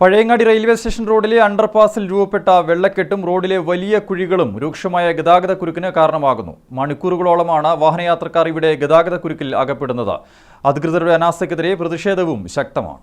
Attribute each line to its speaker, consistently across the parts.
Speaker 1: Pazhayangadi railway station റോഡിലെ അണ്ടർപാസിൽ രൂപപ്പെട്ട വെള്ളക്കെട്ടും റോഡിലെ വലിയ കുഴികളും രൂക്ഷമായ ഗതാഗതക്കുരുക്കിന് കാരണമാകുന്നു. മണിക്കൂറുകളോളമാണ് വാഹനയാത്രക്കാർ ഇവിടെ ഗതാഗതക്കുരുക്കിൽ അകപ്പെടുന്നത്. അധികൃതരുടെ അനാസ്ഥയ്ക്കെതിരെ പ്രതിഷേധവും ശക്തമാണ്.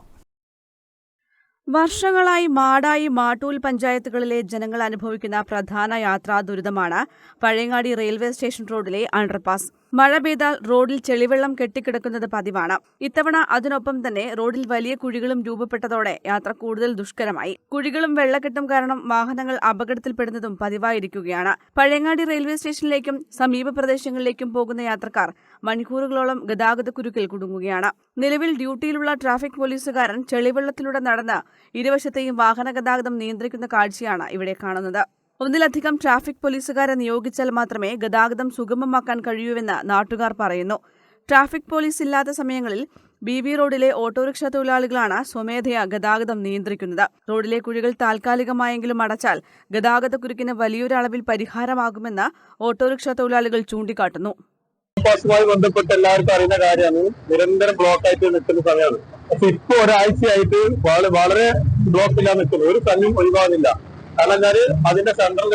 Speaker 2: വർഷങ്ങളായി മാടായി, മാട്ടൂൽ പഞ്ചായത്തുകളിലെ ജനങ്ങൾ അനുഭവിക്കുന്ന പ്രധാന യാത്രാ ദുരിതമാണ് പഴയങ്ങാടി റെയിൽവേ സ്റ്റേഷൻ റോഡിലെ അണ്ടർപാസ്. മഴ പെയ്താൽ റോഡിൽ ചെളിവെള്ളം കെട്ടിക്കിടക്കുന്നത് പതിവാണ്. ഇത്തവണ അതിനൊപ്പം തന്നെ റോഡിൽ വലിയ കുഴികളും രൂപപ്പെട്ടതോടെ യാത്ര കൂടുതൽ ദുഷ്കരമായി. കുഴികളും വെള്ളക്കെട്ടും കാരണം വാഹനങ്ങൾ അപകടത്തിൽപ്പെടുന്നതും പതിവായിരിക്കുകയാണ്. പഴയങ്ങാടി റെയിൽവേ സ്റ്റേഷനിലേക്കും സമീപ പ്രദേശങ്ങളിലേക്കും പോകുന്ന യാത്രക്കാർ മണിക്കൂറുകളോളം ഗതാഗതക്കുരുക്കിൽ കുടുങ്ങുകയാണ്. നിലവിൽ ഡ്യൂട്ടിയിലുള്ള ട്രാഫിക് പോലീസുകാരൻ ചെളിവെള്ളത്തിലൂടെ നടന്ന് ഇരുവശത്തെയും വാഹന ഗതാഗതം നിയന്ത്രിക്കുന്ന കാഴ്ചയാണ് ഇവിടെ കാണുന്നത്. ഒന്നിലധികം ട്രാഫിക് പോലീസുകാരെ നിയോഗിച്ചാൽ മാത്രമേ ഗതാഗതം സുഗമമാക്കാൻ കഴിയൂവെന്ന് നാട്ടുകാർ പറയുന്നു. ട്രാഫിക് പോലീസ് ഇല്ലാത്ത സമയങ്ങളിൽ ബി റോഡിലെ ഓട്ടോറിക്ഷ തൊഴിലാളികളാണ് സ്വമേധയാ ഗതാഗതം നിയന്ത്രിക്കുന്നത്. റോഡിലെ കുഴികൾ താൽക്കാലികമായെങ്കിലും അടച്ചാൽ ഗതാഗതക്കുരുക്കിന് വലിയൊരു അളവിൽ പരിഹാരമാകുമെന്ന് ഓട്ടോറിക്ഷ തൊഴിലാളികൾ ചൂണ്ടിക്കാട്ടുന്നു.
Speaker 3: പാസുമായി ബന്ധപ്പെട്ട് എല്ലാവർക്കും അറിയുന്ന കാര്യമാണ്. നിരന്തരം ബ്ലോക്ക് ആയിട്ട് നിൽക്കുന്ന സമയമാണ്. പക്ഷെ ഇപ്പൊ ഒരാഴ്ചയായിട്ട് വളരെ ബ്ലോക്കില്ലാതെ നിൽക്കുന്നു. ഒരു സമയം ഒഴിവാകുന്നില്ല. കാരണം എന്നാല് അതിന്റെ സെന്ററിൽ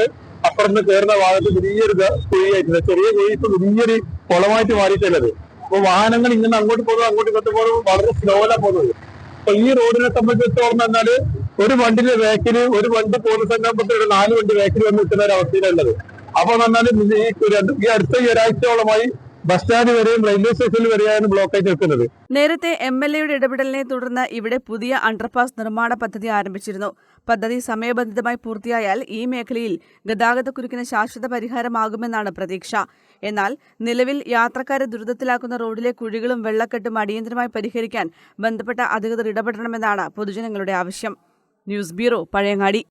Speaker 3: അപ്പുറത്ത് കയറുന്ന ഭാഗത്ത് വലിയൊരു കുഴിയായിട്ടുണ്ട്. ചെറിയ കുഴി ഇപ്പൊ വലിയൊരു കുളമായിട്ട് മാറിയിട്ടുള്ളത്. അപ്പൊ വാഹനങ്ങൾ ഇങ്ങനെ അങ്ങോട്ട് പോകുന്നത് ഇങ്ങോട്ട് പോകുന്നത് വളരെ സ്ലോയിലാണ് പോകുന്നത്. അപ്പൊ ഈ റോഡിനെ സംബന്ധിച്ചിടത്തോളം എന്നാല് ഒരു വണ്ടിന്റെ വേക്കില് ഒരു വണ്ടി പോകുന്ന സംഘത്തിൽ 4 വണ്ടി വേക്കിൽ വന്ന് നിൽക്കുന്ന ഒരു അവസ്ഥയിലുള്ളത്. അപ്പൊ എന്നാലും ഈ അടുത്ത ഒരാഴ്ചയോളമായി ബസ് സ്റ്റാൻഡ് വരെയും റെയിൽവേ സ്റ്റേഷനിൽ വരെയാണ് ബ്ലോക്കായിട്ട് നിൽക്കുന്നത്.
Speaker 2: നേരത്തെ MLAയുടെ ഇടപെടലിനെ തുടർന്ന് ഇവിടെ പുതിയ അണ്ടർപാസ് നിർമ്മാണ പദ്ധതി ആരംഭിച്ചിരുന്നു. പദ്ധതി സമയബന്ധിതമായി പൂർത്തിയായാൽ ഈ മേഖലയിൽ ഗതാഗതക്കുരുക്കിന് ശാശ്വത പരിഹാരമാകുമെന്നാണ് പ്രതീക്ഷ. എന്നാൽ നിലവിൽ യാത്രക്കാരെ ദുരിതത്തിലാക്കുന്ന റോഡിലെ കുഴികളും വെള്ളക്കെട്ടും അടിയന്തരമായി പരിഹരിക്കാൻ ബന്ധപ്പെട്ട അധികൃതർ ഇടപെടണമെന്നാണ് പൊതുജനങ്ങളുടെ ആവശ്യം. News bureau, Pazhayangadi.